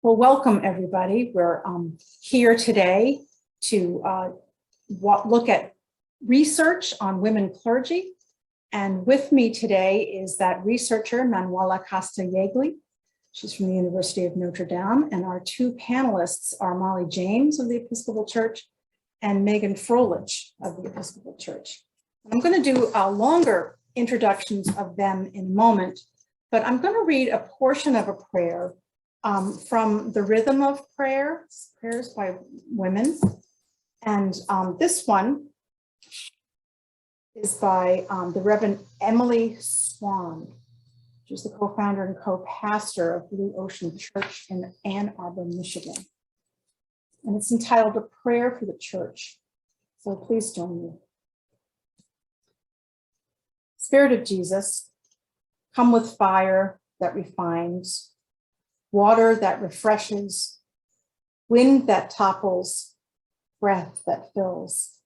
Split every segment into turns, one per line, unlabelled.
Well, welcome everybody. We're here today to look at research on women clergy. And with me today is that researcher, Manuela Castellagli. She's from the University of Notre Dame. And our two panelists are Molly James of the Episcopal Church and Meghan Froelich of the Episcopal Church. I'm going to do longer introductions of them in a moment, but I'm going to read a portion of a prayer from the Rhythm of Prayers by Women. And this one is by the Reverend Emily Swan. She's the co-founder and co-pastor of Blue Ocean Church in Ann Arbor, Michigan. And it's entitled A Prayer for the Church. So please join me. Spirit of Jesus, come with fire that refines, water that refreshes, wind that topples, breath that fills.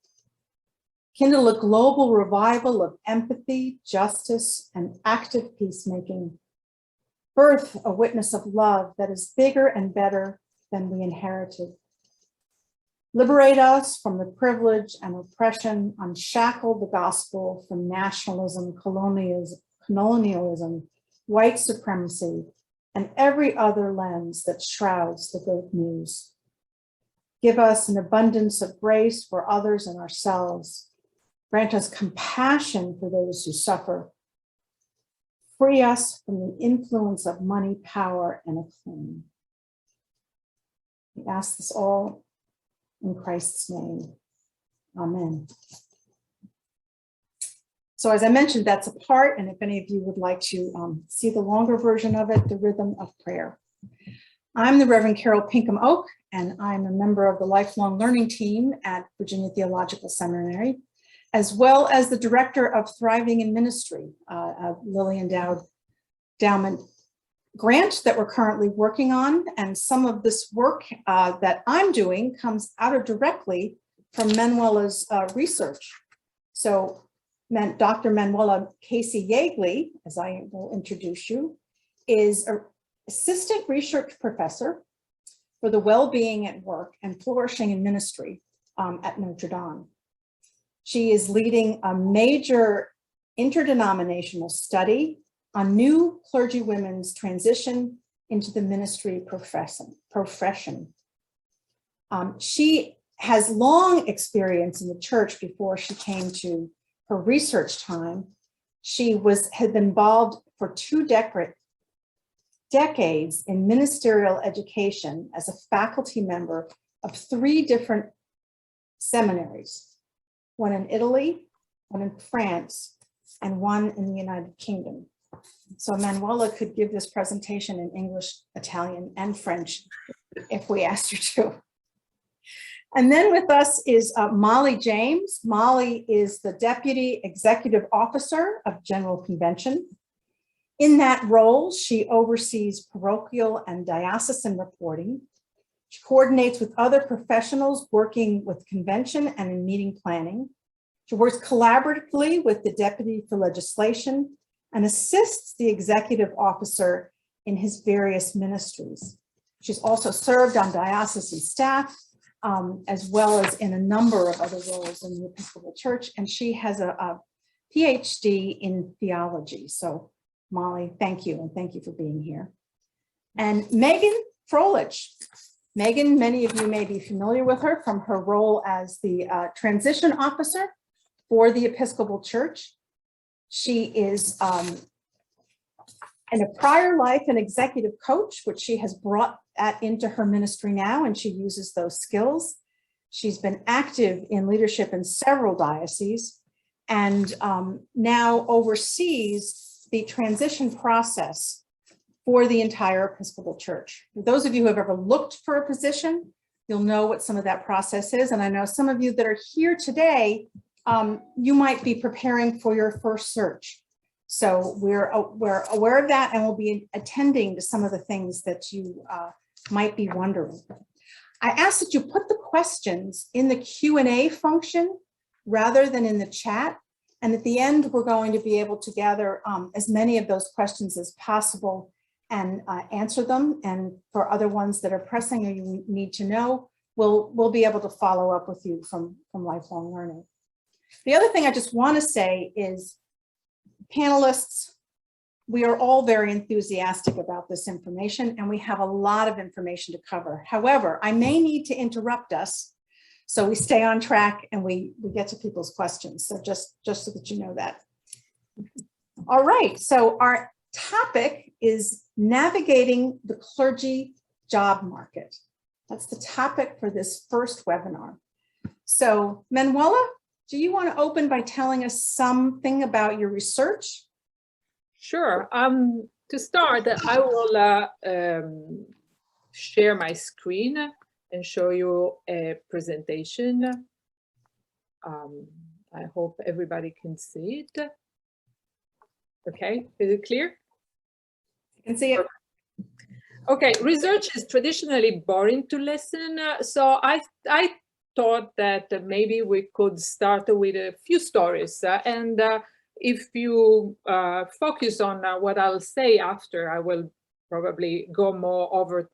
Kindle a global revival of empathy, justice, and active peacemaking. Birth a witness of love that is bigger and better than we inherited. Liberate us from the privilege and oppression, unshackle the gospel from nationalism, colonialism, white supremacy, and every other lens that shrouds the good news. Give us an abundance of grace for others and ourselves. Grant us compassion for those who suffer. Free us from the influence of money, power, and acclaim. We ask this all in Christ's name. Amen. So as I mentioned, that's a part, and if any of you would like to see the longer version of it, the Rhythm of Prayer. I'm the Reverend Carol Pinkham Oak, and I'm a member of the Lifelong Learning Team at Virginia Theological Seminary, as well as the Director of Thriving in Ministry, a Lilly Endowment grant that we're currently working on. And some of this work that I'm doing comes out of directly from Manuela's research. So Dr. Manuela Castellagli, as I will introduce you, is an assistant research professor for the well-being at work and flourishing in ministry at Notre Dame. She is leading a major interdenominational study on new clergy women's transition into the ministry profession. She has long experience in the church before she came to her research time. She had been involved for 2 decades in ministerial education as a faculty member of 3 different seminaries, one in Italy, one in France, and one in the United Kingdom. So Manuela could give this presentation in English, Italian, and French if we asked her to. And then with us is Molly James. Molly is the Deputy Executive Officer of General Convention. In that role, she oversees parochial and diocesan reporting. She coordinates with other professionals working with convention and in meeting planning. She works collaboratively with the Deputy for Legislation and assists the Executive Officer in his various ministries. She's also served on diocesan staff, as well as in a number of other roles in the Episcopal Church, and she has a PhD in theology. So Molly, thank you, and thank you for being here. And Meghan Froelich. Meghan, many of you may be familiar with her from her role as the transition officer for the Episcopal Church. She is in a prior life an executive coach, which she has brought that into her ministry now, and she uses those skills. She's been active in leadership in several dioceses and now oversees the transition process for the entire Episcopal Church. For those of you who have ever looked for a position, you'll know what some of that process is. And I know some of you that are here today, you might be preparing for your first search. So we're aware of that, and we'll be attending to some of the things that you might be wondering. I ask that you put the questions in the Q&A function rather than in the chat. And at the end, we're going to be able to gather as many of those questions as possible and answer them. And for other ones that are pressing or you need to know, we'll be able to follow up with you from Lifelong Learning. The other thing I just want to say is, panelists, we are all very enthusiastic about this information, and we have a lot of information to cover. However, I may need to interrupt us so we stay on track and we get to people's questions. So just so that you know that. All right, so our topic is navigating the clergy job market. That's the topic for this first webinar. So Manuela, do you want to open by telling us something about your research?
Sure. To start, I will share my screen and show you a presentation. I hope everybody can see it. Okay, is it clear?
You can see it.
Okay, research is traditionally boring to listen, so I thought that maybe we could start with a few stories, and if you focus on what I'll say after, I will probably go more over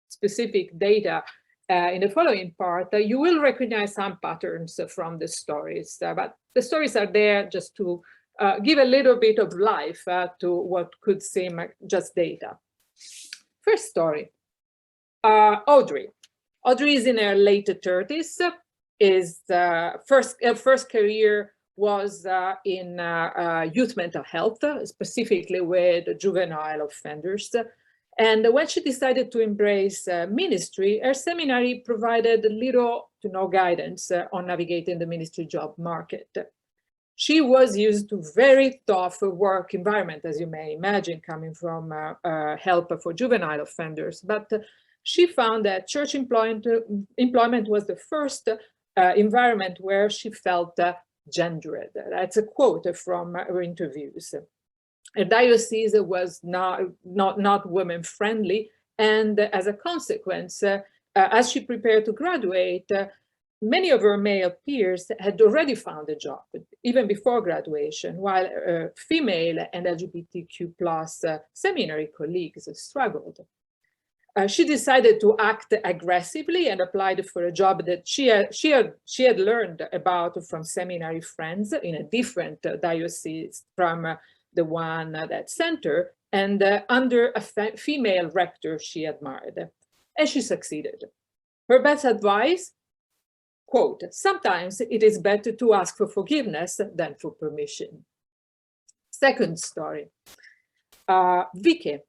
specific data in the following part. You will recognize some patterns from the stories, but the stories are there just to give a little bit of life to what could seem just data. First story, Audrey. Audrey is in her late 30s. First career was in youth mental health, specifically with juvenile offenders. And when she decided to embrace ministry, her seminary provided little to no guidance on navigating the ministry job market. She was used to very tough work environment, as you may imagine, coming from help for juvenile offenders. But she found that church employment was the first environment where she felt gendered. That's a quote from her interviews. Her diocese was not women friendly, and as a consequence, as she prepared to graduate, many of her male peers had already found a job, even before graduation, while female and LGBTQ+ seminary colleagues struggled. She decided to act aggressively and applied for a job that she had learned about from seminary friends in a different diocese from the one that sent her, and under a female rector she admired. And she succeeded. Her best advice, quote, "Sometimes it is better to ask for forgiveness than for permission." Second story, Vicky.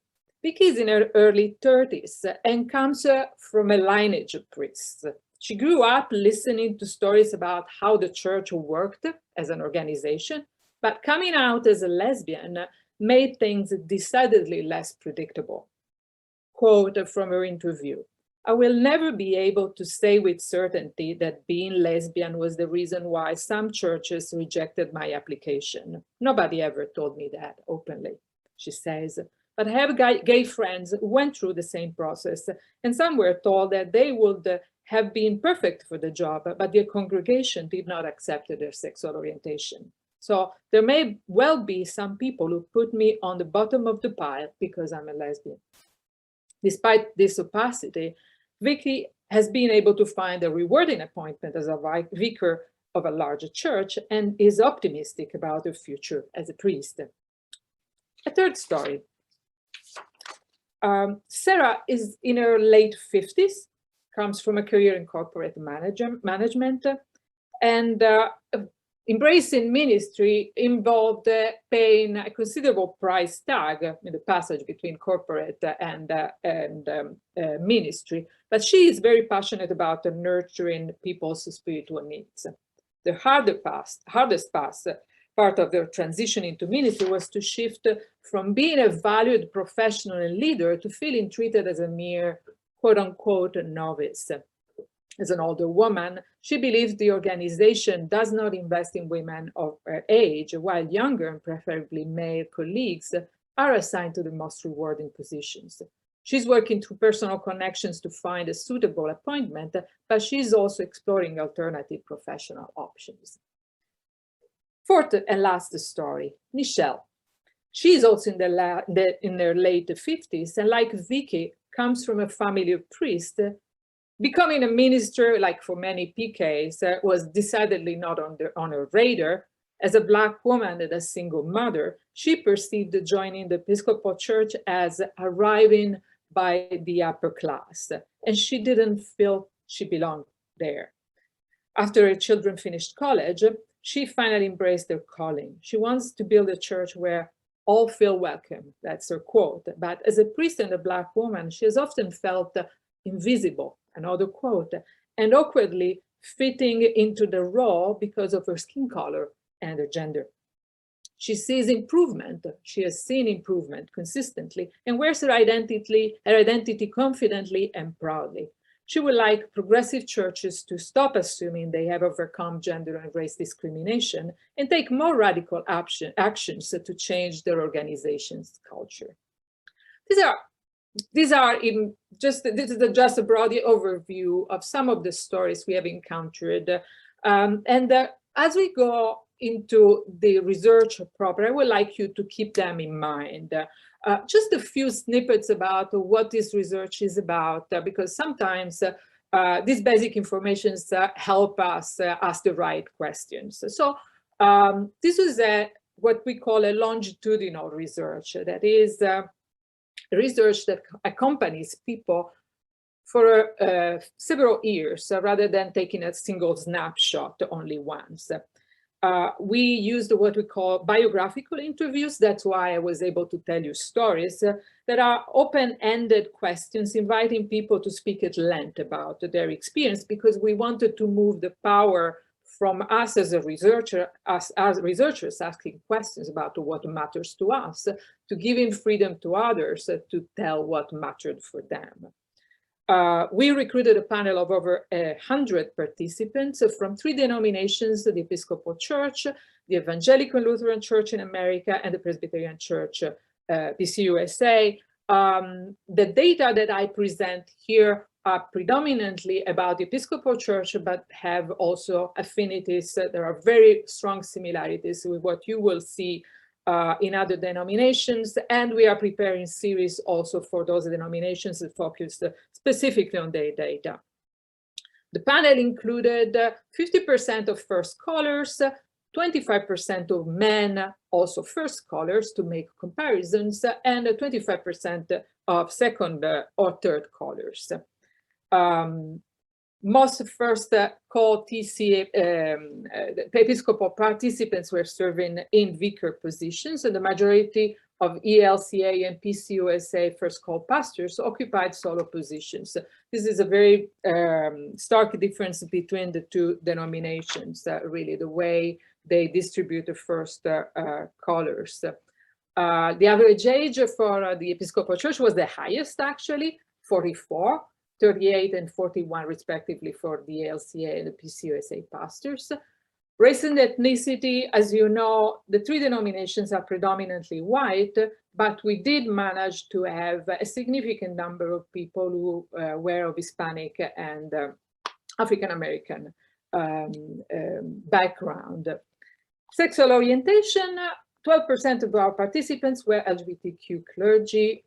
Vicky is in her early 30s and comes from a lineage of priests. She grew up listening to stories about how the church worked as an organization, but coming out as a lesbian made things decidedly less predictable. Quote from her interview, "I will never be able to say with certainty that being lesbian was the reason why some churches rejected my application. Nobody ever told me that openly," she says. "But I have gay friends who went through the same process, and some were told that they would have been perfect for the job, but their congregation did not accept their sexual orientation. So there may well be some people who put me on the bottom of the pile because I'm a lesbian." Despite this opacity, Vicky has been able to find a rewarding appointment as a vicar of a larger church and is optimistic about her future as a priest. A third story. Sarah is in her late 50s, comes from a career in corporate management, and embracing ministry involved paying a considerable price tag in the passage between corporate and ministry. But she is very passionate about nurturing people's spiritual needs. The hardest part of their transition into ministry was to shift from being a valued professional and leader to feeling treated as a mere quote-unquote novice. As an older woman, she believes the organization does not invest in women of her age, while younger and preferably male colleagues are assigned to the most rewarding positions. She's working through personal connections to find a suitable appointment, but she's also exploring alternative professional options. Fourth and last story, Nichelle. She is also in her late 50s, and like Vicky, comes from a family of priests. Becoming a minister, like for many PKs, was decidedly not on her radar. As a Black woman and a single mother, she perceived joining the Episcopal Church as arriving by the upper class, and she didn't feel she belonged there. After her children finished college, she finally embraced her calling. She wants to build a church where all feel welcome. That's her quote. But as a priest and a Black woman, she has often felt invisible, another quote, and awkwardly fitting into the role because of her skin color and her gender. She sees improvement. She has seen improvement consistently and wears her identity confidently and proudly. She would like progressive churches to stop assuming they have overcome gender and race discrimination and take more radical actions to change their organization's culture. This is just a broad overview of some of the stories we have encountered. As we go into the research proper, I would like you to keep them in mind. Just a few snippets about what this research is about, because sometimes these basic informations help us ask the right questions. So this is what we call a longitudinal research. That is research that accompanies people for several years rather than taking a single snapshot only once. We used what we call biographical interviews. That's why I was able to tell you stories that are open-ended questions, inviting people to speak at length about their experience, because we wanted to move the power from us as a researcher, as researchers asking questions about what matters to us, to giving freedom to others to tell what mattered for them. We recruited a panel of over 100 participants from 3 denominations: the Episcopal Church, the Evangelical Lutheran Church in America, and the Presbyterian Church, PCUSA. The data that I present here are predominantly about the Episcopal Church, but have also affinities. There are very strong similarities with what you will see in other denominations, and we are preparing series also for those denominations that focus specifically on their data. The panel included 50% of first callers, 25% of men, also first callers, to make comparisons, and 25% of second or third callers. Most first call TC Episcopal participants were serving in vicar positions, and the majority of ELCA and PCUSA first call pastors occupied solo positions. This is a very stark difference between the 2 denominations, really, the way they distribute the first callers. The average age for the Episcopal Church was the highest, actually, 44. 38 and 41 respectively for the ALCA and the PCUSA pastors. Race and ethnicity, as you know, the 3 denominations are predominantly white, but we did manage to have a significant number of people who were of Hispanic and African American background. Sexual orientation, 12% of our participants were LGBTQ clergy.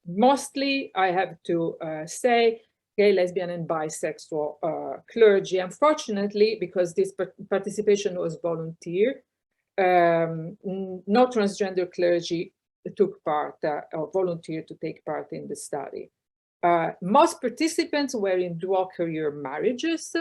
Mostly, I have to say, gay, lesbian, and bisexual clergy. Unfortunately, because this participation was volunteer, no transgender clergy took part or volunteered to take part in the study. Most participants were in dual career marriages,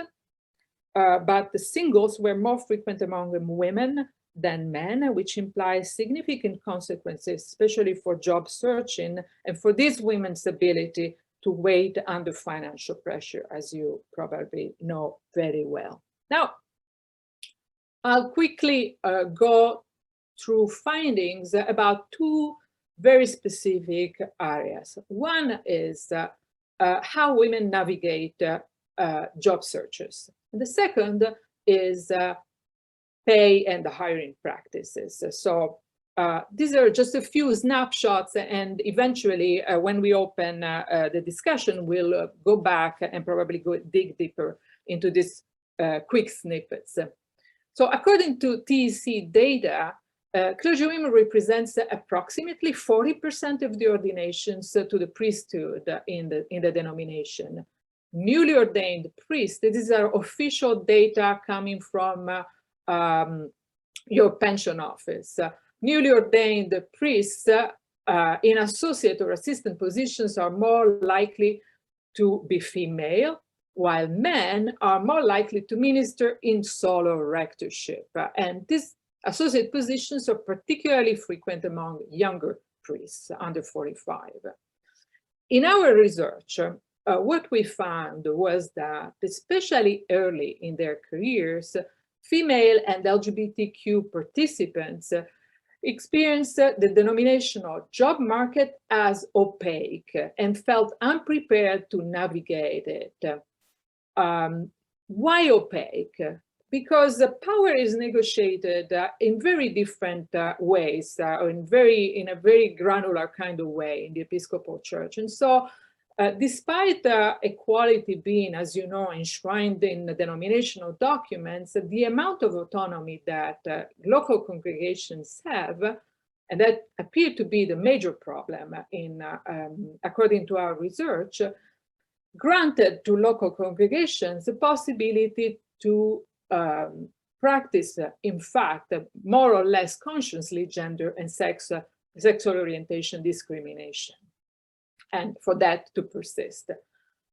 but the singles were more frequent among women than men, which implies significant consequences, especially for job searching and for these women's ability to wait under financial pressure, as you probably know very well. Now, I'll quickly go through findings about 2 very specific areas. One is how women navigate job searches. And the second is pay and the hiring practices. So these are just a few snapshots, and eventually when we open the discussion, we'll go back and probably dig deeper into these quick snippets. So according to TEC data, clergywomen represents approximately 40% of the ordinations to the priesthood in the denomination. Newly ordained priests, these are official data coming from your pension office. Newly ordained priests in associate or assistant positions are more likely to be female, while men are more likely to minister in solo rectorship. And these associate positions are particularly frequent among younger priests under 45. In our research, what we found was that, especially early in their careers, female and LGBTQ participants experienced the denominational job market as opaque and felt unprepared to navigate it. Why opaque? Because the power is negotiated in very different ways, or in a very granular kind of way in the Episcopal Church. And so, despite equality being, as you know, enshrined in the denominational documents, the amount of autonomy that local congregations have, and that appeared to be the major problem according to our research, granted to local congregations the possibility to practice, in fact, more or less consciously gender and sexual orientation discrimination, and for that to persist.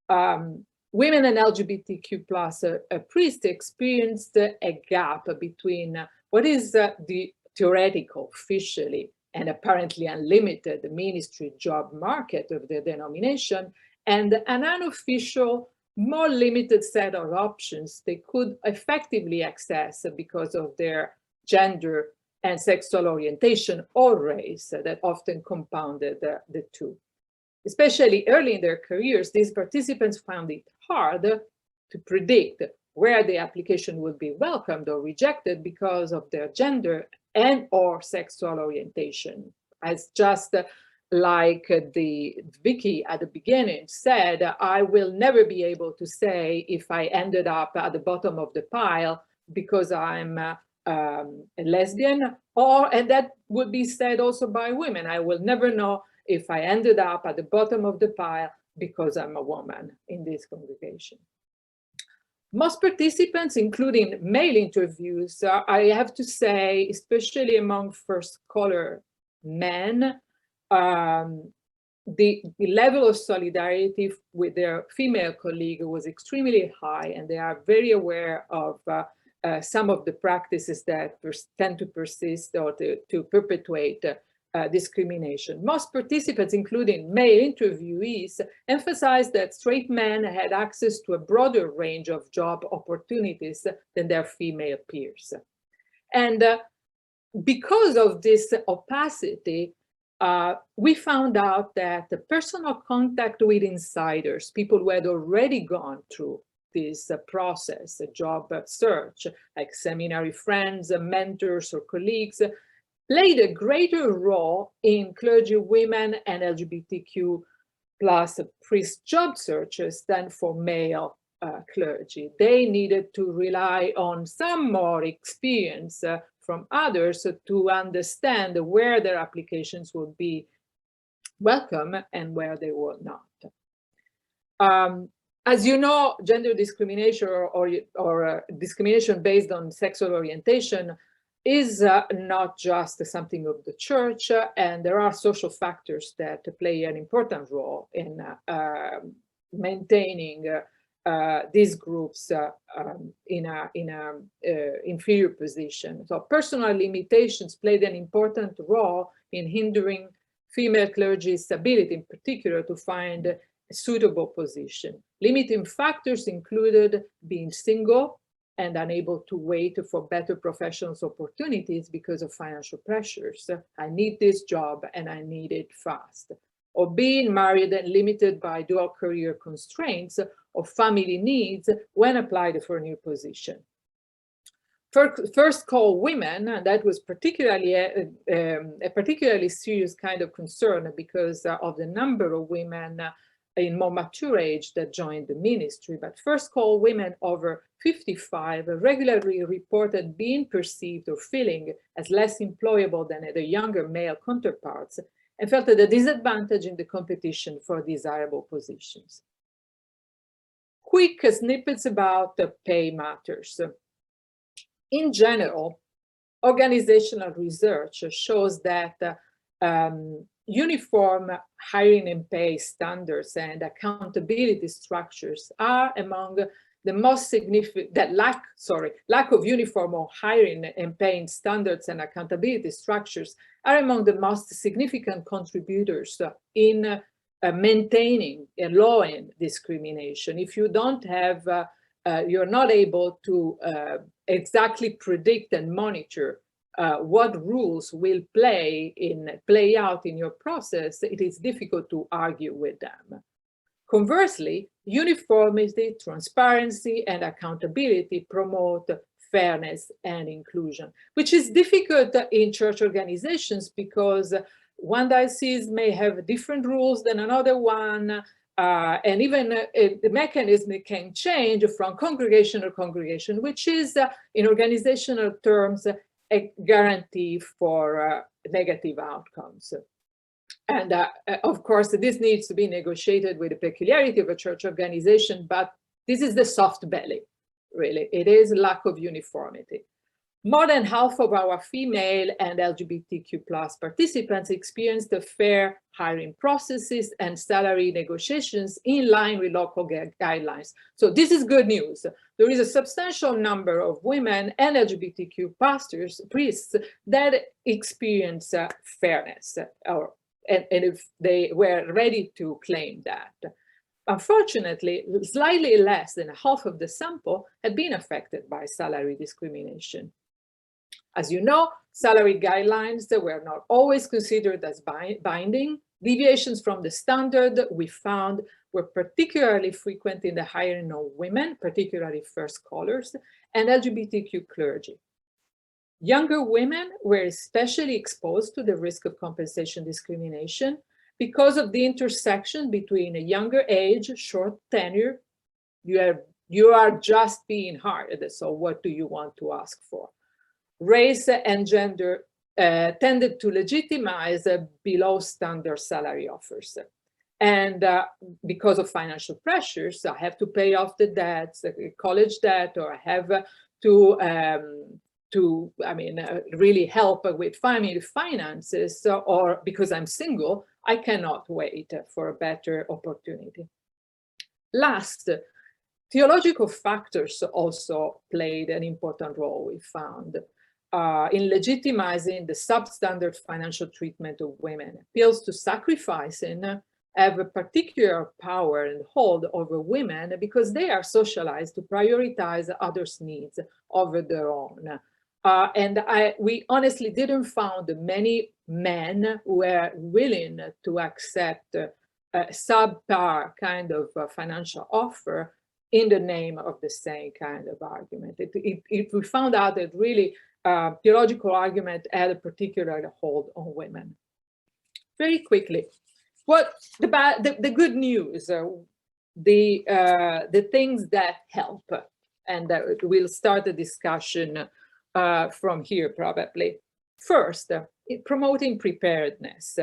Women and LGBTQ plus priests experienced a gap between what is the theoretical, officially, and apparently unlimited ministry job market of the denomination and an unofficial, more limited set of options they could effectively access because of their gender and sexual orientation or race that often compounded the two. Especially early in their careers, these participants found it hard to predict where the application would be welcomed or rejected because of their gender and or sexual orientation. As just like Vicky at the beginning said, I will never be able to say if I ended up at the bottom of the pile because I'm a lesbian, and that would be said also by women. I will never know if I ended up at the bottom of the pile because I'm a woman in this congregation. Most participants, including male interviews, I have to say, especially among first scholar men, the level of solidarity with their female colleague was extremely high, and they are very aware of some of the practices that tend to persist or to perpetuate discrimination. Most participants, including male interviewees, emphasized that straight men had access to a broader range of job opportunities than their female peers. And because of this opacity, we found out that the personal contact with insiders, people who had already gone through this process, a job search, like seminary friends, mentors, or colleagues, played a greater role in clergy women and LGBTQ plus priest job searches than for male clergy. They needed to rely on some more experience from others to understand where their applications would be welcome and where they would not. As you know, gender discrimination or discrimination based on sexual orientation is not just something of the church, and there are social factors that play an important role in maintaining these groups in an inferior position. So personal limitations played an important role in hindering female clergy's ability, in particular, to find a suitable position. Limiting factors included being single and unable to wait for better professional opportunities because of financial pressures. I need this job and I need it fast. Or being married and limited by dual career constraints or family needs when applied for a new position. First call women, that was particularly a particularly serious kind of concern because of the number of women in more mature age that joined the ministry, but first call women over 55 regularly reported being perceived or feeling as less employable than their younger male counterparts and felt at a disadvantage in the competition for desirable positions. Quick snippets about the pay matters. In general, organizational research shows that uniform hiring and pay standards and accountability structures are among the most significant, lack of uniform hiring and paying standards and accountability structures are among the most significant contributors in maintaining and lowering discrimination. If you don't have, you're not able to exactly predict and monitor what rules will play out in your process, it is difficult to argue with them. Conversely, uniformity, transparency, and accountability promote fairness and inclusion, which is difficult in church organizations because one diocese may have different rules than another one, and even the mechanism can change from congregation to congregation, which is, in organizational terms, a guarantee for negative outcomes. And of course, this needs to be negotiated with the peculiarity of a church organization, but this is the soft belly, really. It is lack of uniformity. More than half of our female and LGBTQ+ participants experienced the fair hiring processes and salary negotiations in line with local guidelines. So this is good news. There is a substantial number of women and LGBTQ pastors, priests, that experience fairness, and if they were ready to claim that. Unfortunately, slightly less than half of the sample had been affected by salary discrimination. As you know, salary guidelines that were not always considered as binding. Deviations from the standard we found were particularly frequent in the hiring of women, particularly first callers, and LGBTQ clergy. Younger women were especially exposed to the risk of compensation discrimination because of the intersection between a younger age, short tenure, you are just being hired, so what do you want to ask for? Race and gender tended to legitimize below standard salary offers. And because of financial pressures, I have to pay off the debts, college debt, or I have to really help with family finances, or because I'm single, I cannot wait for a better opportunity. Last, theological factors also played an important role, we found, in legitimizing the substandard financial treatment of women. Appeals to sacrificing have a particular power and hold over women because they are socialized to prioritize others' needs over their own. We honestly didn't find many men who were willing to accept a subpar kind of financial offer in the name of the same kind of argument. We found out that really theological argument had a particular hold on women. Very quickly, what the good news, the things that help, and we'll start the discussion from here probably. First, promoting preparedness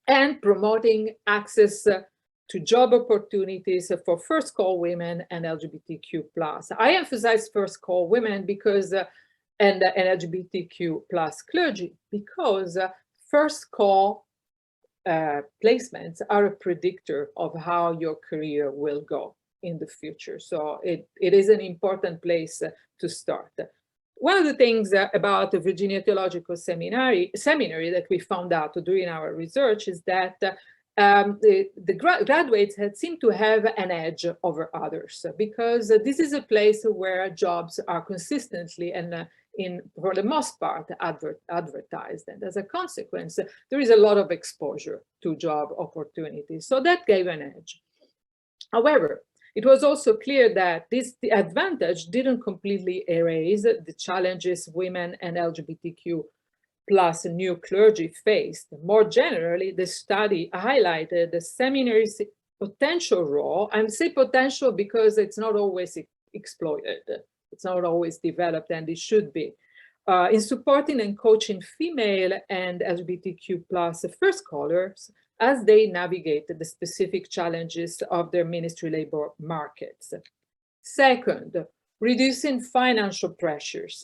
and promoting access to job opportunities for first call women and LGBTQ+. I emphasize first call women because and LGBTQ+ clergy, because first call placements are a predictor of how your career will go in the future. So it is an important place to start. One of the things about the Virginia Theological Seminary that we found out during our research is that the graduates had seemed to have an edge over others because this is a place where jobs are consistently and for the most part advertised, and as a consequence there is a lot of exposure to job opportunities, so that gave an edge. However, it was also clear that the advantage didn't completely erase the challenges women and LGBTQ+ new clergy faced. More generally, the study highlighted the seminaries' potential role. I say potential because it's not always exploited. It's not always developed, and it should be. In supporting and coaching female and LGBTQ plus first scholars as they navigate the specific challenges of their ministry labor markets. Second, reducing financial pressures.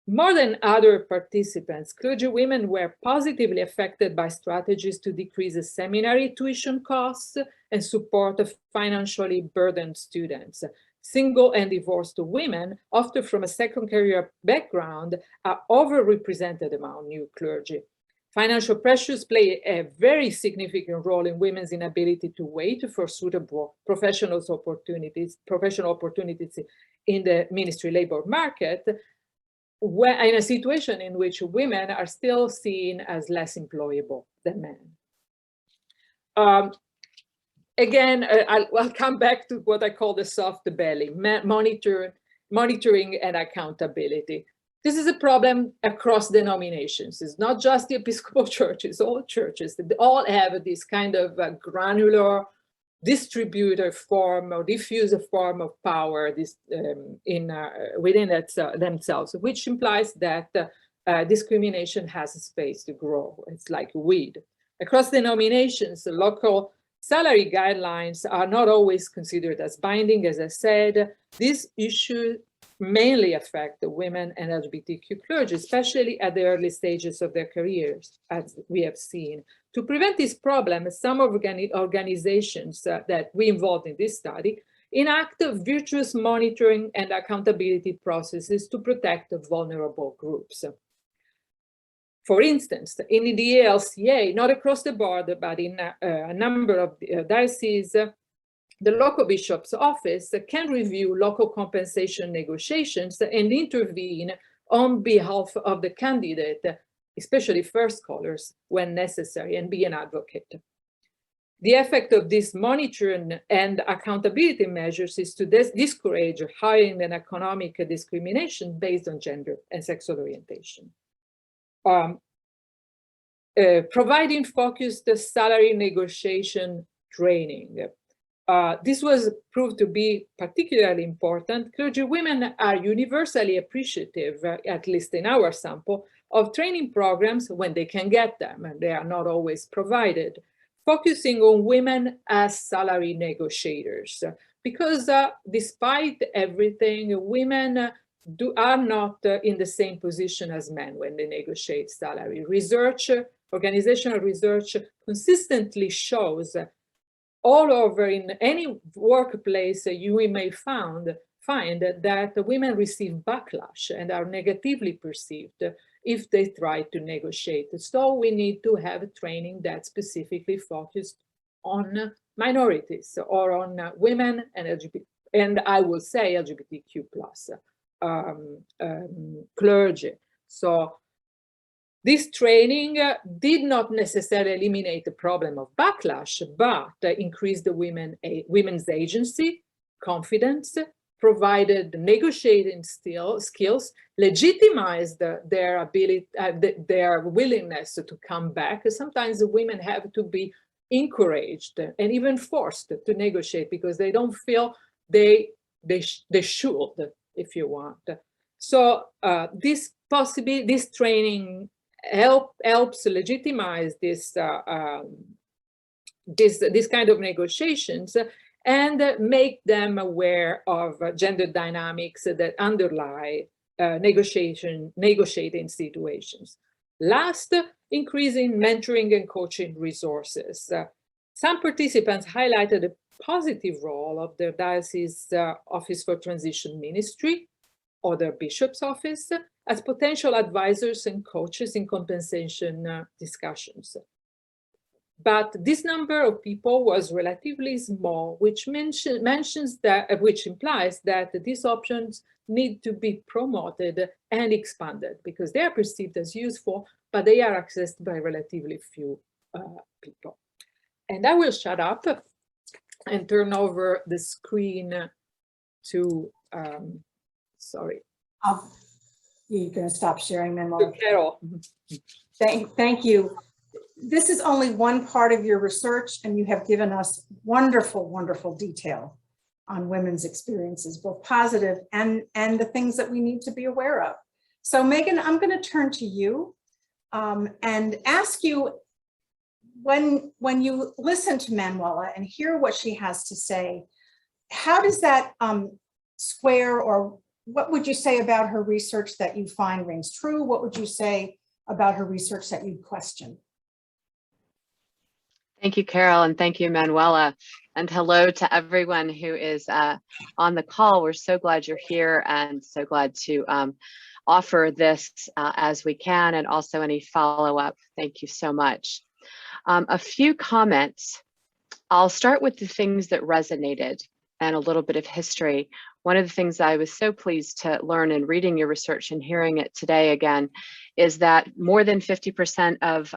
More than other participants, clergywomen were positively affected by strategies to decrease the seminary tuition costs and support financially burdened students. Single and divorced women, often from a second career background, are overrepresented among new clergy. Financial pressures play a very significant role in women's inability to wait for suitable professional opportunities in the ministry labor market, when, in a situation in which women are still seen as less employable than men. Again, I'll come back to what I call the soft belly, monitoring and accountability. This is a problem across denominations. It's not just the Episcopal churches, all churches. They all have this kind of granular distributor form or diffuser form of power within themselves, which implies that discrimination has a space to grow. It's like a weed. Across denominations, the local salary guidelines are not always considered as binding. As I said, these issues mainly affect the women and LGBTQ clergy, especially at the early stages of their careers, as we have seen. To prevent this problem, some organizations that we involved in this study enact virtuous monitoring and accountability processes to protect the vulnerable groups. For instance, in the ALCA, not across the board, but in a number of dioceses, the local bishop's office can review local compensation negotiations and intervene on behalf of the candidate, especially first scholars, when necessary, and be an advocate. The effect of this monitoring and accountability measures is to discourage hiring and economic discrimination based on gender and sexual orientation. Providing focused salary negotiation training. This was proved to be particularly important. Clergywomen are universally appreciative, at least in our sample, of training programs when they can get them, and they are not always provided, focusing on women as salary negotiators. Because despite everything, women are not in the same position as men when they negotiate salary. Organizational research consistently shows all over in any workplace you may find that women receive backlash and are negatively perceived if they try to negotiate. So we need to have training that's specifically focused on minorities or on women and LGBT, and I will say LGBTQ plus clergy. So this training did not necessarily eliminate the problem of backlash, but increased the women's agency, confidence, provided negotiating skills, legitimized their ability, their willingness to come back. Sometimes the women have to be encouraged and even forced to negotiate because they don't feel they should, if you want. So this training helps legitimize this kind of negotiations and make them aware of gender dynamics that underlie negotiating situations. Last, increasing mentoring and coaching resources. Some participants highlighted the positive role of their diocese Office for Transition Ministry or their bishop's office as potential advisors and coaches in compensation discussions. But this number of people was relatively small, which implies that these options need to be promoted and expanded because they are perceived as useful, but they are accessed by relatively few people. And I will shut up and turn over the screen to, sorry.
You're going to stop sharing them all.
To Carol.
Thank you. this is only one part of your research, and you have given us wonderful, wonderful detail on women's experiences, both positive and the things that we need to be aware of. So Meghan, I'm going to turn to you and ask you, when you listen to Manuela and hear what she has to say, how does that square, or what would you say about her research that you find rings true? What would you say about her research that you'd question?
Thank you, Carol, and thank you, Manuela. And hello to everyone who is on the call. We're so glad you're here and so glad to offer this as we can, and also any follow-up. Thank you so much. A few comments. I'll start with the things that resonated and a little bit of history. One of the things I was so pleased to learn in reading your research and hearing it today again is that more than 50% of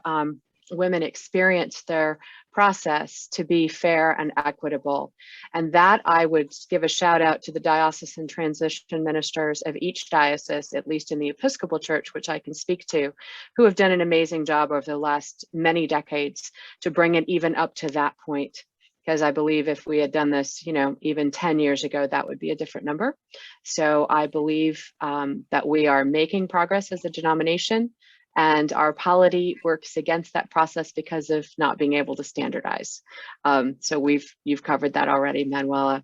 women experience their process to be fair and equitable. And that I would give a shout out to the diocesan transition ministers of each diocese, at least in the Episcopal Church, which I can speak to, who have done an amazing job over the last many decades to bring it even up to that point. Because I believe if we had done this, even 10 years ago, that would be a different number. So I believe that we are making progress as a denomination, and our polity works against that process because of not being able to standardize. So you've covered that already, Manuela.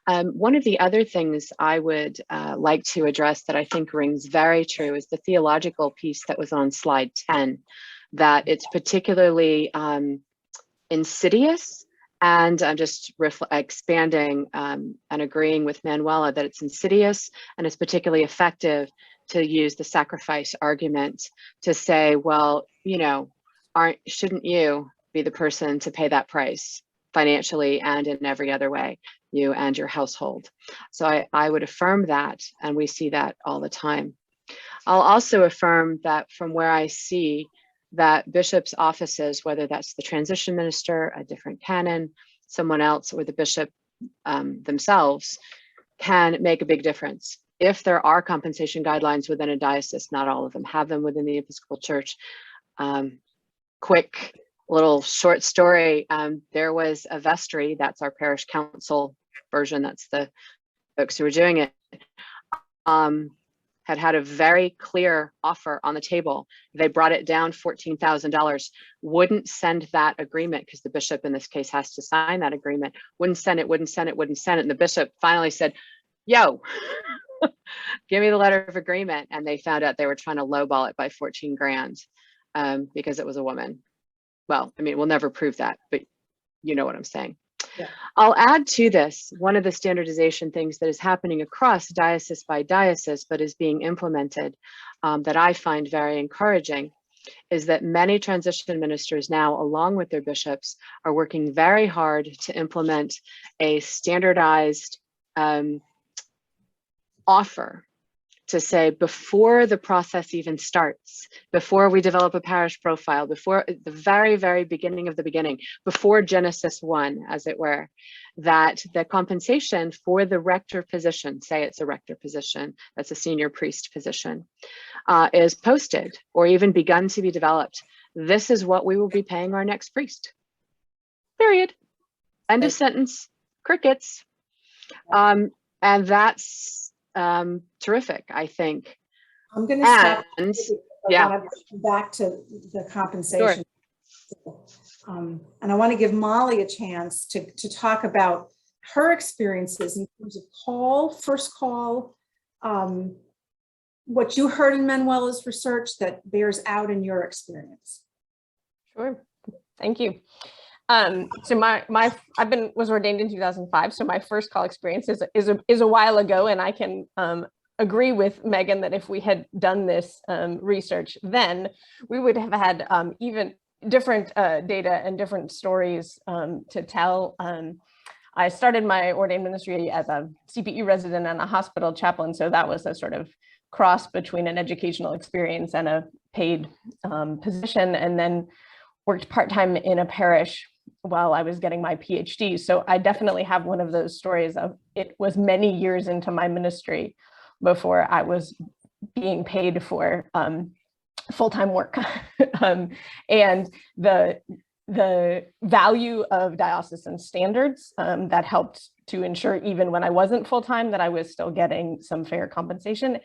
One of the other things I would like to address that I think rings very true is the theological piece that was on slide 10, that it's particularly insidious, and I'm just expanding and agreeing with Manuela that it's insidious and it's particularly effective to use the sacrifice argument to say, well, shouldn't you be the person to pay that price financially and in every other way, you and your household? So I would affirm that, and we see that all the time. I'll also affirm that from where I see that bishops' offices, whether that's the transition minister, a different canon, someone else, or the bishop themselves, can make a big difference. If there are compensation guidelines within a diocese, not all of them have them within the Episcopal Church. Quick little short story. There was a vestry, that's our parish council version, that's the folks who were doing it, had a very clear offer on the table. They brought it down $14,000, wouldn't send that agreement because the bishop in this case has to sign that agreement, wouldn't send it. And the bishop finally said, yo, give me the letter of agreement. And they found out they were trying to lowball it by 14 grand because it was a woman. Well, I mean, we'll never prove that, but you know what I'm saying. Yeah. I'll add to this, one of the standardization things that is happening across diocese by diocese, but is being implemented that I find very encouraging, is that many transition ministers now, along with their bishops, are working very hard to implement a standardized offer to say, before the process even starts, before we develop a parish profile, before the very, very beginning of the beginning, before Genesis 1, as it were, that the compensation for the rector position, say it's a rector position, that's a senior priest position, is posted or even begun to be developed. This is what we will be paying our next priest. Period. End of sentence. Crickets. And that's terrific, I think.
I'm going to stop.
Yeah.
Back to the compensation. Sure. And I want to give Molly a chance to talk about her experiences in terms of first call, what you heard in Manuela's research that bears out in your experience.
Sure. Thank you. So I was ordained in 2005. So my first call experience is a while ago, and I can agree with Meghan that if we had done this research then, we would have had even different data and different stories to tell. I started my ordained ministry as a CPE resident and a hospital chaplain, so that was a sort of cross between an educational experience and a paid position, and then worked part-time in a parish while I was getting my PhD. So I definitely have one of those stories of it was many years into my ministry before I was being paid for full-time work. And the value of diocesan standards that helped to ensure, even when I wasn't full-time, that I was still getting some fair compensation,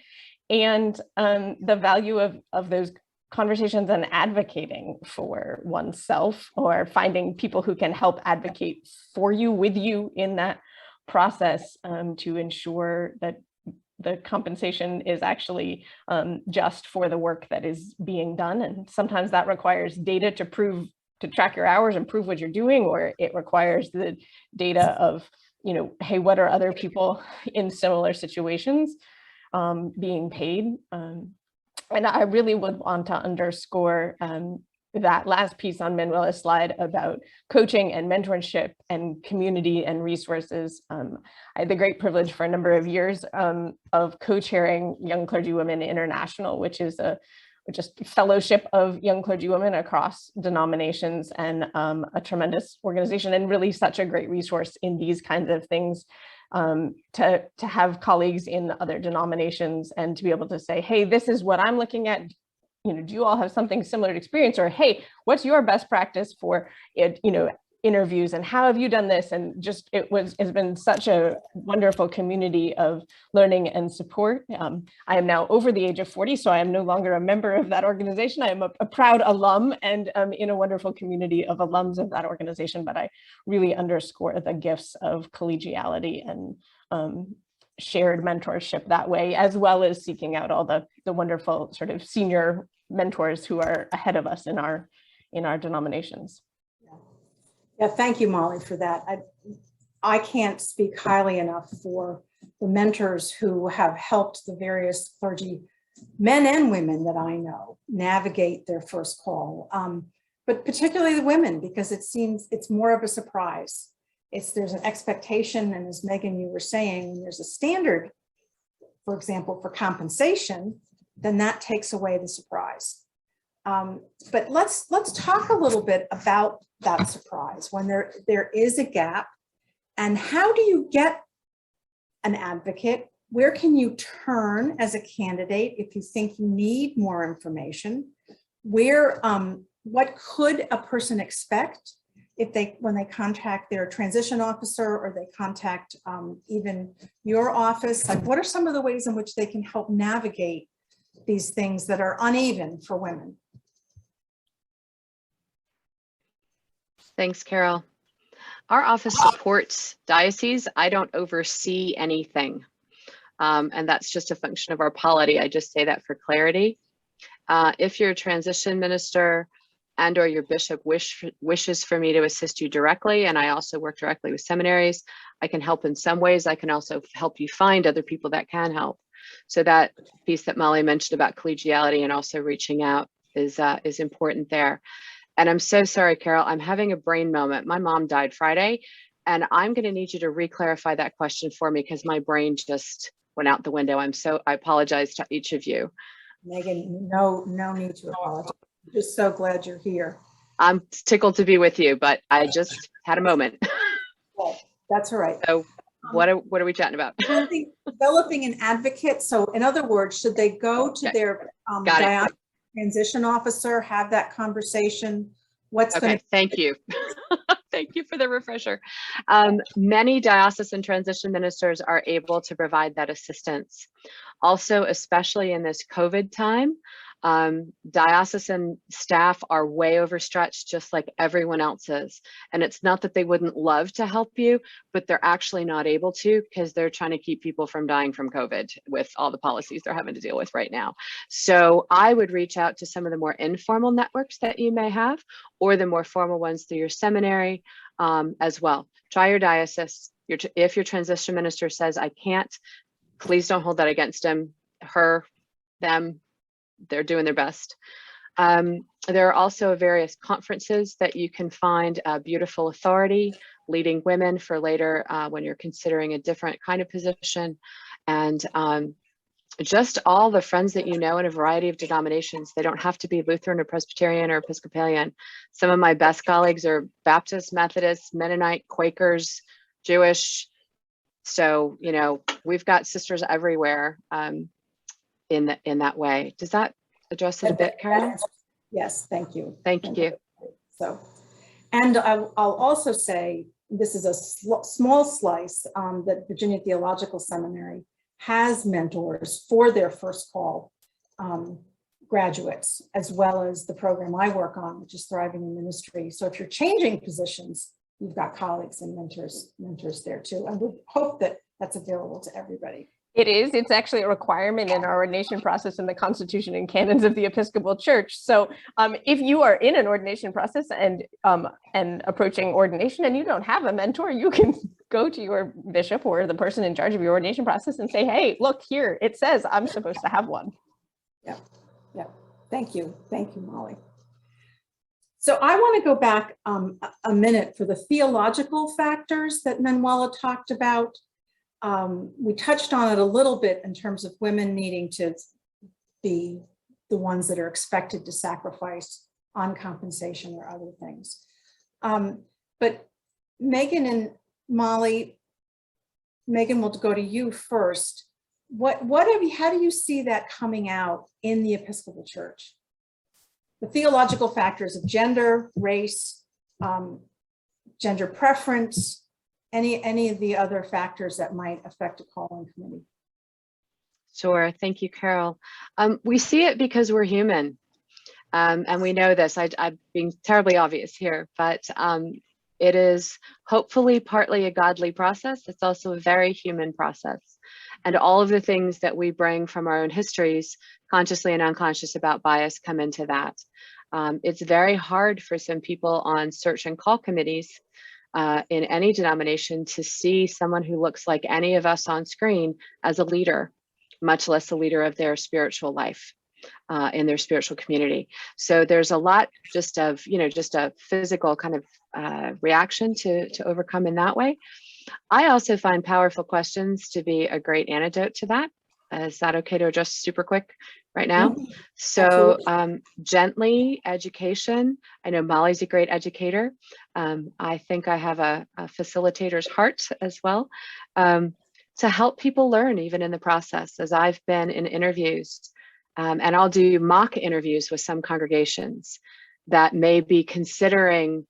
and the value of those conversations and advocating for oneself, or finding people who can help advocate for you, with you in that process, to ensure that the compensation is actually just for the work that is being done. And sometimes that requires data to track your hours and prove what you're doing, or it requires the data of, hey, what are other people in similar situations being paid? And I really would want to underscore that last piece on Manuela's slide about coaching and mentorship and community and resources. I had the great privilege for a number of years of co-chairing Young Clergywomen International, which is a just fellowship of young clergywomen across denominations, and a tremendous organization, and really such a great resource in these kinds of things, to have colleagues in other denominations and to be able to say, hey, this is what I'm looking at. Do you all have something similar to experience? Or, hey, what's your best practice for it, interviews, and how have you done this? And just it's been such a wonderful community of learning and support. I am now over the age of 40, so I am no longer a member of that organization. I am a proud alum, and in a wonderful community of alums of that organization. But I really underscore the gifts of collegiality and shared mentorship that way, as well as seeking out all the wonderful sort of senior mentors who are ahead of us in our denominations.
Yeah, thank you, Molly, for that. I can't speak highly enough for the mentors who have helped the various clergy men and women that I know navigate their first call, but particularly the women, because it seems it's more of a surprise. There's an expectation, and as Megan, you were saying, when there's a standard, for example, for compensation, then that takes away the surprise. But let's talk a little bit about that surprise when there is a gap, and how do you get an advocate? Where can you turn as a candidate if you think you need more information? What could a person expect when they contact their transition officer, or they contact even your office? Like, what are some of the ways in which they can help navigate these things that are uneven for women?
Thanks, Carol. Our office supports dioceses. I don't oversee anything. And that's just a function of our polity. I just say that for clarity. If you're a transition minister and or your bishop wishes for me to assist you directly, and I also work directly with seminaries, I can help in some ways. I can also help you find other people that can help. So that piece that Molly mentioned about collegiality and also reaching out is important there. And I'm so sorry, Carol, I'm having a brain moment. My mom died Friday, and I'm going to need you to re-clarify that question for me, because my brain just went out the window. I apologize to each of you.
Megan, no need to apologize. I'm just so glad you're here.
I'm tickled to be with you, but I just had a moment.
Well, that's all right.
So what are we chatting about?
Developing an advocate. So in other words, should they go to their transition officer, have that conversation?
Thank you. Thank you for the refresher. Many diocesan transition ministers are able to provide that assistance. Also, especially in this COVID time, diocesan staff are way overstretched, just like everyone else is. And it's not that they wouldn't love to help you, but they're actually not able to, because they're trying to keep people from dying from COVID with all the policies they're having to deal with right now. So I would reach out to some of the more informal networks that you may have, or the more formal ones through your seminary as well. Try your diocese. If your transition minister says, I can't, please don't hold that against him, her, them. They're doing their best. There are also various conferences that you can find. Beautiful Authority, Leading Women for later when you're considering a different kind of position. And just all the friends that you know in a variety of denominations. They don't have to be Lutheran or Presbyterian or Episcopalian. Some of my best colleagues are Baptist, Methodist, Mennonite, Quakers, Jewish. So, we've got sisters everywhere. In that way. Does that address it a bit, Carol?
Yes, thank you.
Thank you.
So, and I'll also say, this is a small slice, that Virginia Theological Seminary has mentors for their first call graduates, as well as the program I work on, which is Thriving in Ministry. So if you're changing positions, you've got colleagues and mentors there too. And we hope that that's available to everybody.
It is. It's actually a requirement in our ordination process in the Constitution and Canons of the Episcopal Church. So if you are in an ordination process and approaching ordination and you don't have a mentor, you can go to your bishop or the person in charge of your ordination process and say, hey, look here, it says I'm supposed to have one.
Yeah, yeah. Thank you, Molly. So I want to go back a minute for the theological factors that Manuela talked about. We touched on it a little bit in terms of women needing to be the ones that are expected to sacrifice on compensation or other things. But Meghan and Molly, Meghan, we'll go to you first. How do you see that coming out in the Episcopal Church? The theological factors of gender, race, gender preference, any of the other factors that might affect a calling committee?
Sure. Thank you, Carol. We see it because we're human. And we know this. I'm being terribly obvious here, but it is hopefully partly a godly process. It's also a very human process. And all of the things that we bring from our own histories, consciously and unconscious about bias, come into that. It's very hard for some people on search and call committees in any denomination to see someone who looks like any of us on screen as a leader, much less a leader of their spiritual life in their spiritual community. So there's a lot just of, just a physical kind of reaction to overcome in that way. I also find powerful questions to be a great antidote to that. Is that okay to address super quick right now? Mm-hmm. So gently education. I know Molly's a great educator. I think I have a facilitator's heart as well, to help people learn even in the process, as I've been in interviews, and I'll do mock interviews with some congregations that may be considering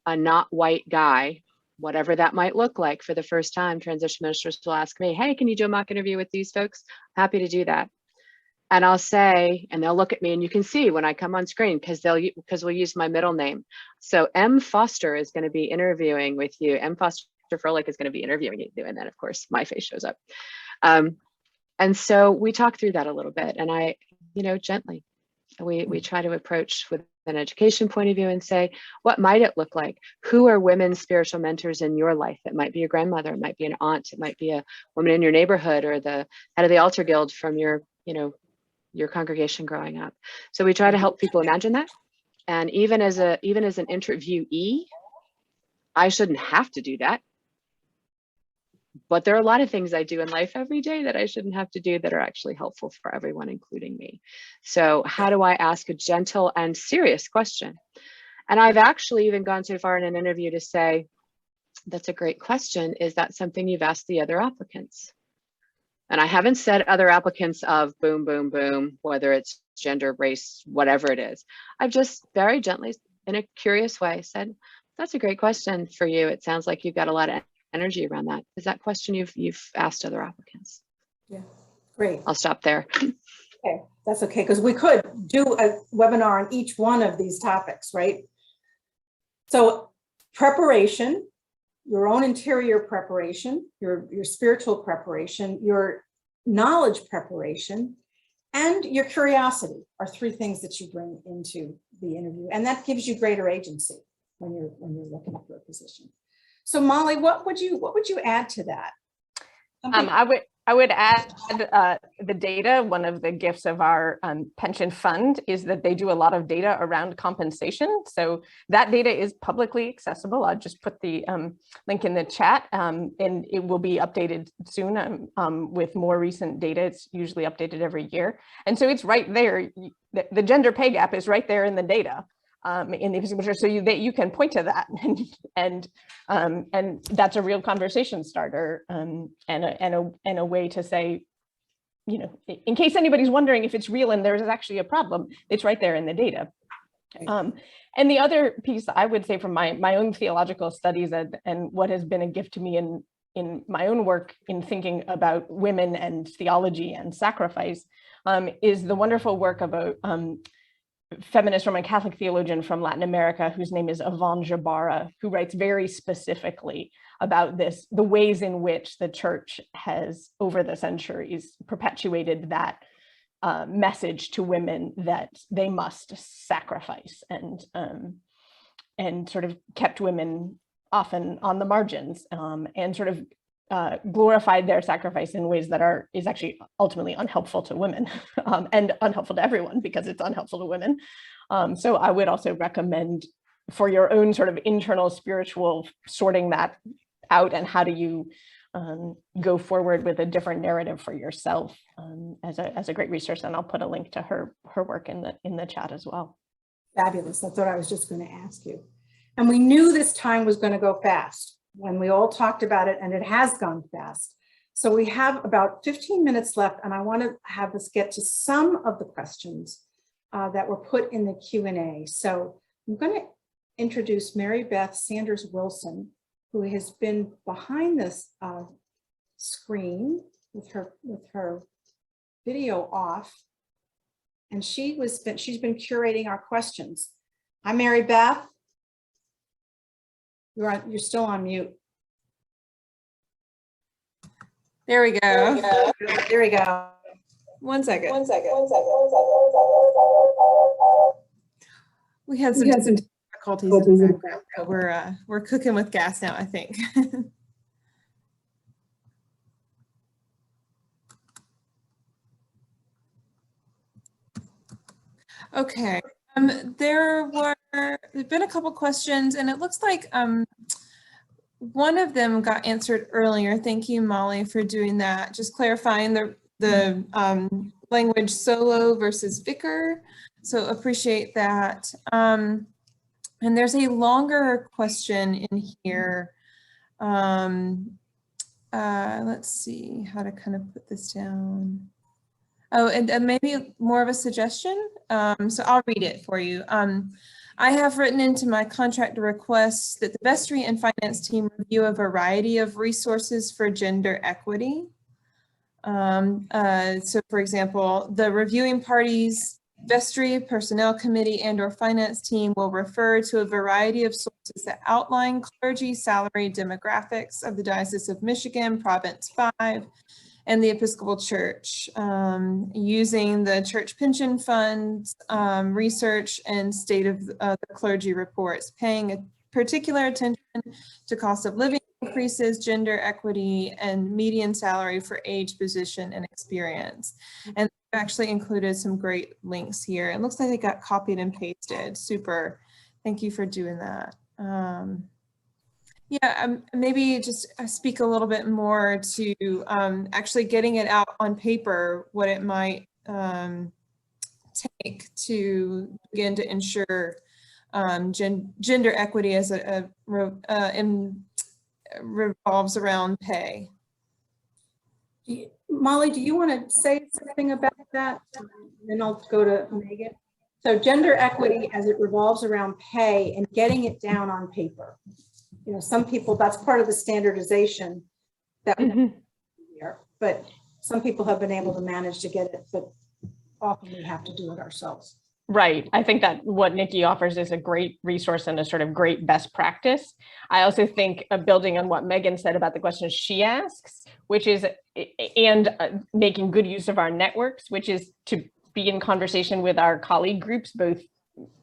a not white guy, whatever that might look like. For the first time, transition ministers will ask me, hey, can you do a mock interview with these folks? Happy to do that. And I'll say, and they'll look at me, and you can see when I come on screen, because we'll use my middle name. So M. Foster is going to be interviewing with you. M. Foster Froelich is going to be interviewing you. And then, of course, my face shows up. And so we talk through that a little bit. And I, gently, we try to approach with an education point of view and say, what might it look like? Who are women's spiritual mentors in your life? It might be a grandmother, it might be an aunt, it might be a woman in your neighborhood, or the head of the altar guild from your congregation growing up. So we try to help people imagine that. And even as an interviewee, I shouldn't have to do that. But there are a lot of things I do in life every day that I shouldn't have to do that are actually helpful for everyone, including me. So how do I ask a gentle and serious question? And I've actually even gone so far in an interview to say, that's a great question. Is that something you've asked the other applicants? And I haven't said other applicants of boom, boom, boom, whether it's gender, race, whatever it is. I've just very gently, in a curious way, said, that's a great question for you. It sounds like you've got a lot of energy around that. Is that question you've asked other applicants?
Yeah, great.
I'll stop there.
Okay, that's okay, because we could do a webinar on each one of these topics, right? So preparation, your own interior preparation, your spiritual preparation, your knowledge preparation, and your curiosity are three things that you bring into the interview, and that gives you greater agency when you're looking for a position. So Molly, what would you add to that?
I would add the data. One of the gifts of our pension fund is that they do a lot of data around compensation. So that data is publicly accessible. I'll just put the link in the chat, and it will be updated soon with more recent data. It's usually updated every year. And so it's right there. The gender pay gap is right there in the data. In the Episcopal Church, so you can point to that, and that's a real conversation starter, and a way to say, you know, in case anybody's wondering if it's real and there's actually a problem, it's right there in the data. And the other piece I would say from my own theological studies and what has been a gift to me in my own work in thinking about women and theology and sacrifice is the wonderful work of a feminist Roman Catholic theologian from Latin America, whose name is Yvonne Jabara, who writes very specifically about this, the ways in which the church has, over the centuries, perpetuated that message to women that they must sacrifice, and sort of kept women often on the margins, and sort of glorified their sacrifice in ways that is actually ultimately unhelpful to women, and unhelpful to everyone because it's unhelpful to women. So I would also recommend, for your own sort of internal spiritual sorting that out, and how do you go forward with a different narrative for yourself, as a great resource. And I'll put a link to her work in the chat as well.
Fabulous. That's what I was just going to ask you. And we knew this time was going to go fast when we all talked about it, and it has gone fast. So we have about 15 minutes left, and I want to have us get to some of the questions that were put in the Q&A. So I'm going to introduce Mary Beth Sanders Wilson, who has been behind this screen with her video off, and she's been curating our questions. Hi, Mary Beth. You're still on mute.
There we go.
There we go.
One second. We had some difficulties in the background, but we're cooking with gas now, I think. Okay. There've been a couple questions, and it looks like one of them got answered earlier. Thank you, Molly, for doing that. Just clarifying the language solo versus vicar. So appreciate that. And there's a longer question in here. Let's see how to kind of put this down. Oh, and maybe more of a suggestion. So I'll read it for you. I have written into my contract request that the vestry and finance team review a variety of resources for gender equity. So for example, the reviewing parties, vestry, personnel committee, and/or finance team will refer to a variety of sources that outline clergy salary demographics of the Diocese of Michigan, Province 5, and the Episcopal Church, using the church pension funds, research, and state of the clergy reports, paying a particular attention to cost of living increases, gender equity, and median salary for age, position, and experience. And actually included some great links here. It looks like they got copied and pasted. Super. Thank you for doing that. Yeah, maybe just speak a little bit more to actually getting it out on paper, what it might take to begin to ensure gender equity as revolves around pay.
Molly, do you want to say something about that? Then I'll go to Megan. So gender equity as it revolves around pay and getting it down on paper. You know, some people, that's part of the standardization that we have here, but some people have been able to manage to get it, but often we have to do it ourselves.
Right. I think that what Nikki offers is a great resource and a sort of great best practice. I also think building on what Megan said about the questions she asks, which is, and making good use of our networks, which is to be in conversation with our colleague groups, both,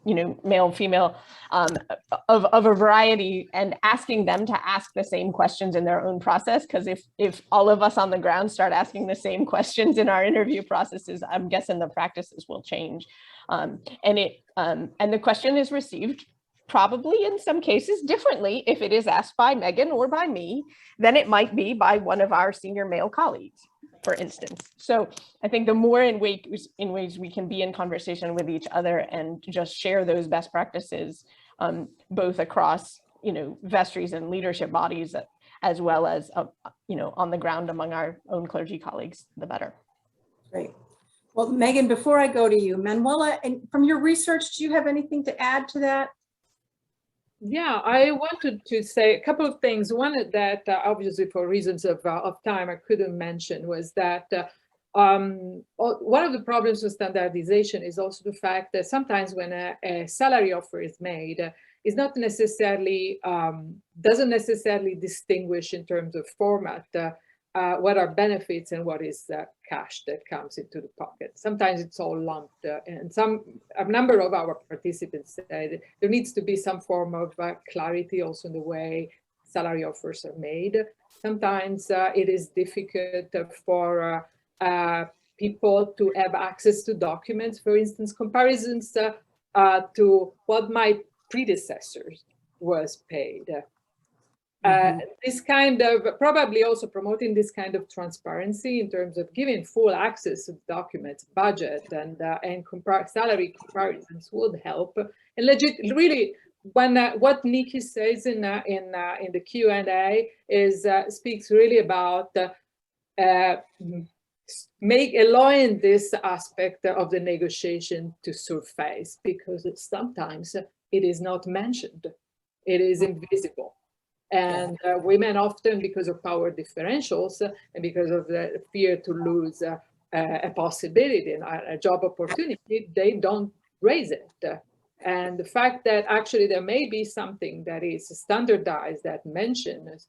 you know, male, female, of a variety, and asking them to ask the same questions in their own process. Because if all of us on the ground start asking the same questions in our interview processes, I'm guessing the practices will change. And the question is received probably in some cases differently if it is asked by Megan or by me than it might be by one of our senior male colleagues, for instance. So I think the more in ways we can be in conversation with each other and just share those best practices, both across, you know, vestries and leadership bodies, as well as, you know, on the ground among our own clergy colleagues, the better.
Great. Well, Megan, before I go to you, Manuela, and from your research, do you have anything to add to that?
Yeah, I wanted to say a couple of things. One that obviously for reasons of time I couldn't mention was that one of the problems with standardization is also the fact that sometimes when a salary offer is made, is not necessarily, doesn't necessarily distinguish in terms of format what are benefits and what is cash that comes into the pocket. Sometimes it's all lumped, and a number of our participants said there needs to be some form of clarity also in the way salary offers are made. Sometimes it is difficult for people to have access to documents, for instance, comparisons to what my predecessors was paid. This kind of, probably also promoting this kind of transparency in terms of giving full access to documents, budget, and salary comparisons would help. And really, when what Nikki says in the Q&A is speaks really about allowing this aspect of the negotiation to surface, because sometimes it is not mentioned, it is invisible. And women often, because of power differentials and because of the fear to lose a possibility and a job opportunity, they don't raise it. And the fact that actually there may be something that is standardized that mentions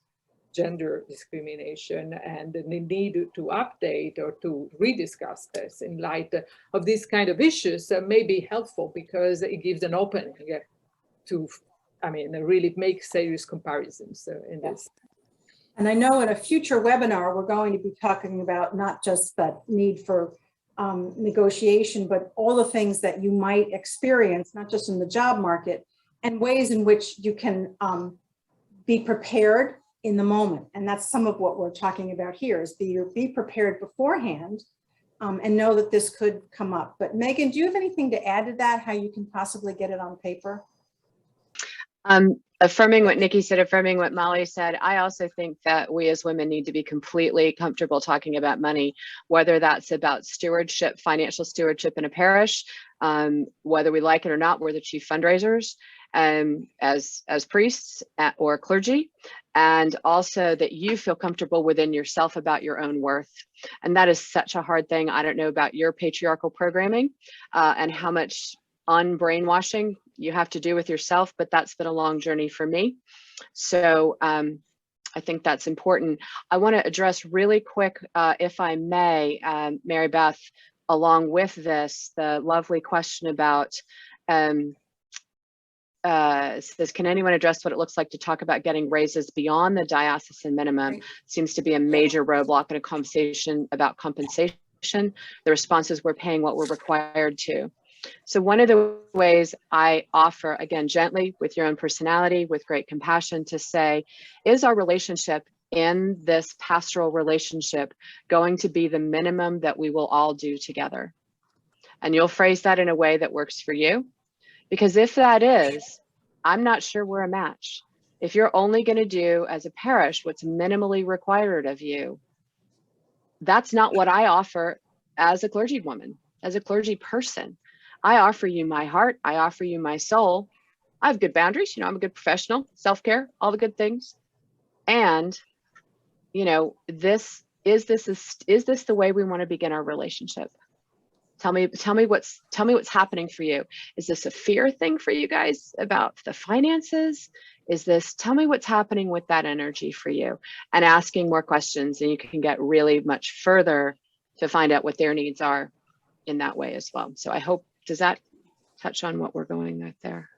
gender discrimination and the need to update or to rediscuss this in light of these kind of issues may be helpful, because it gives an opening to really make serious comparisons in this.
And I know in a future webinar, we're going to be talking about not just the need for negotiation, but all the things that you might experience, not just in the job market, and ways in which you can be prepared in the moment. And that's some of what we're talking about here, is be prepared beforehand and know that this could come up. But Megan, do you have anything to add to that, how you can possibly get it on paper?
Affirming what Nikki said, affirming what Molly said, I also think that we as women need to be completely comfortable talking about money, whether that's about stewardship, financial stewardship in a parish, whether we like it or not. We're the chief fundraisers as priests or clergy, and also that you feel comfortable within yourself about your own worth. And that is such a hard thing. I don't know about your patriarchal programming and how much unbrainwashing you have to do with yourself, but that's been a long journey for me. So I think that's important. I want to address really quick, if I may, Mary Beth, along with this, the lovely question about says, can anyone address what it looks like to talk about getting raises beyond the diocesan minimum? Right. Seems to be a major roadblock in a conversation about compensation. The response is we're paying what we're required to. So one of the ways I offer, again, gently with your own personality, with great compassion, to say, is our relationship in this pastoral relationship going to be the minimum that we will all do together? And you'll phrase that in a way that works for you. Because if that is, I'm not sure we're a match. If you're only going to do as a parish what's minimally required of you, that's not what I offer as a clergy woman, as a clergy person. I offer you my heart. I offer you my soul. I have good boundaries. I'm a good professional, self-care, all the good things. And, is this the way we want to begin our relationship? Tell me what's happening for you. Is this a fear thing for you guys about the finances? Tell me what's happening with that energy for you, and asking more questions, and you can get really much further to find out what their needs are in that way as well. So I hope, does that touch on what we're going with there?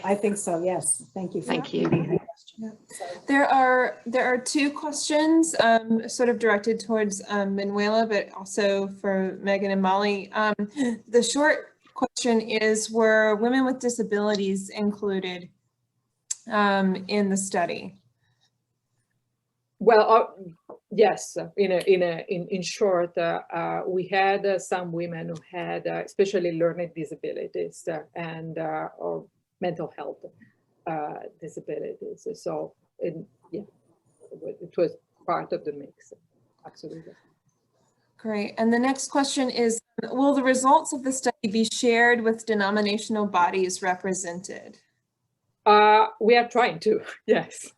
I think so, yes. Thank you.
Thank you.
There are two questions sort of directed towards Manuela, but also for Megan and Molly. The short question is, were women with disabilities included in the study?
Well, yes. In short, we had some women who had especially learning disabilities and or mental health disabilities. So it was part of the mix. Absolutely.
Great. And the next question is, will the results of the study be shared with denominational bodies represented?
We are trying to, yes.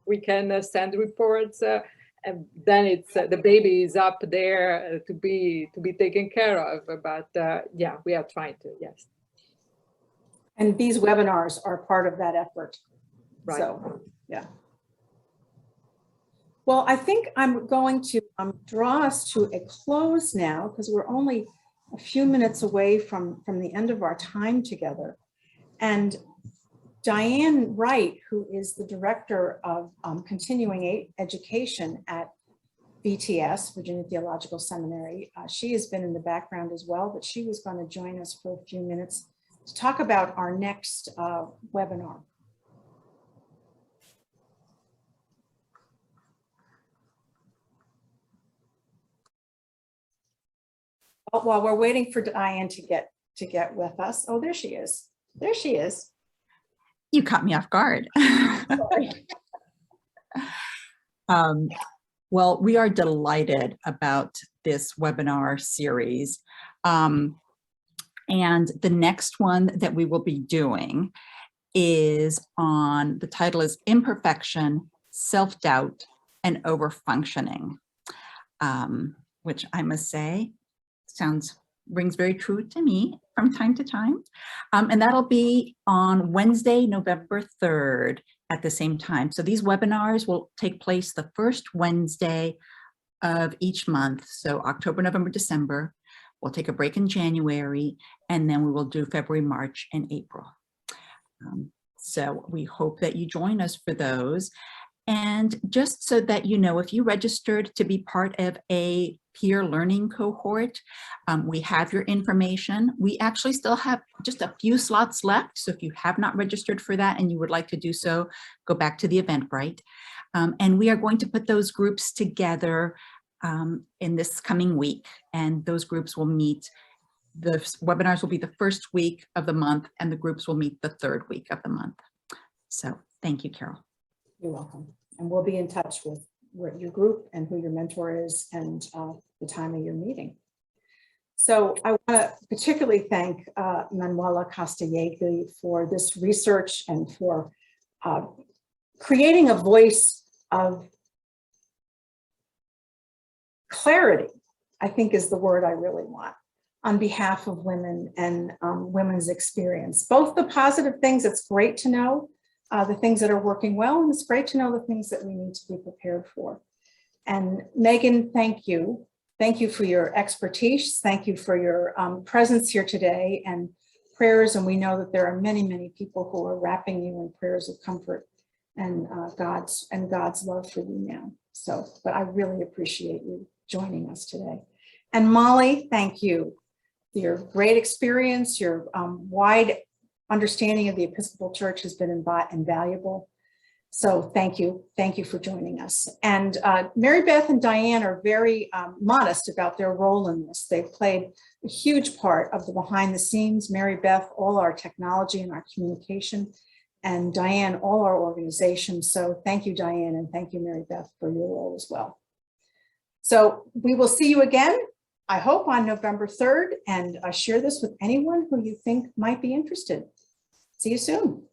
We can send reports, and then it's the baby is up there to be taken care of. But yeah, we are trying to, yes.
And these webinars are part of that effort.
Right.
So, yeah. Well, I think I'm going to draw us to a close now, because we're only a few minutes away from the end of our time together. And Diane Wright, who is the director of continuing education at VTS, Virginia Theological Seminary, she has been in the background as well, but she was going to join us for a few minutes to talk about our next webinar. While we're waiting for Diane to get with us. Oh, there she is. There she is.
You caught me off guard. Well, we are delighted about this webinar series. And the next one that we will be doing is on, the title is Imperfection, Self-Doubt, and Overfunctioning, which I must say rings very true to me from time to time. And that'll be on Wednesday, November 3rd at the same time. So these webinars will take place the first Wednesday of each month. So October, November, December. We'll take a break in January, and then we will do February, March, and April. So we hope that you join us for those. And just so that you know, if you registered to be part of a peer learning cohort, we have your information. We actually still have just a few slots left. So if you have not registered for that and you would like to do so, go back to the Eventbrite. And we are going to put those groups together in this coming week. And those groups will meet, the webinars will be the first week of the month, and the groups will meet the third week of the month. So thank you, Carol.
You're welcome. And we'll be in touch with your group and who your mentor is and the time of your meeting. So I want to particularly thank Manuela Castellegui for this research and for creating a voice of clarity, I think is the word I really want, on behalf of women and women's experience. Both the positive things, it's great to know, the things that are working well, and it's great to know the things that we need to be prepared for. And Megan, thank you. Thank you for your expertise. Thank you for your presence here today and prayers. And we know that there are many, many people who are wrapping you in prayers of comfort and God's love for you now. So, but I really appreciate you joining us today. And Molly, thank you. Your great experience, your wide understanding of the Episcopal Church has been invaluable. So thank you for joining us. And Mary Beth and Diane are very modest about their role in this. They've played a huge part of the behind the scenes. Mary Beth, all our technology and our communication, and Diane, all our organization. So thank you, Diane, and thank you, Mary Beth, for your role as well. So we will see you again, I hope, on November 3rd, and share this with anyone who you think might be interested. See you soon.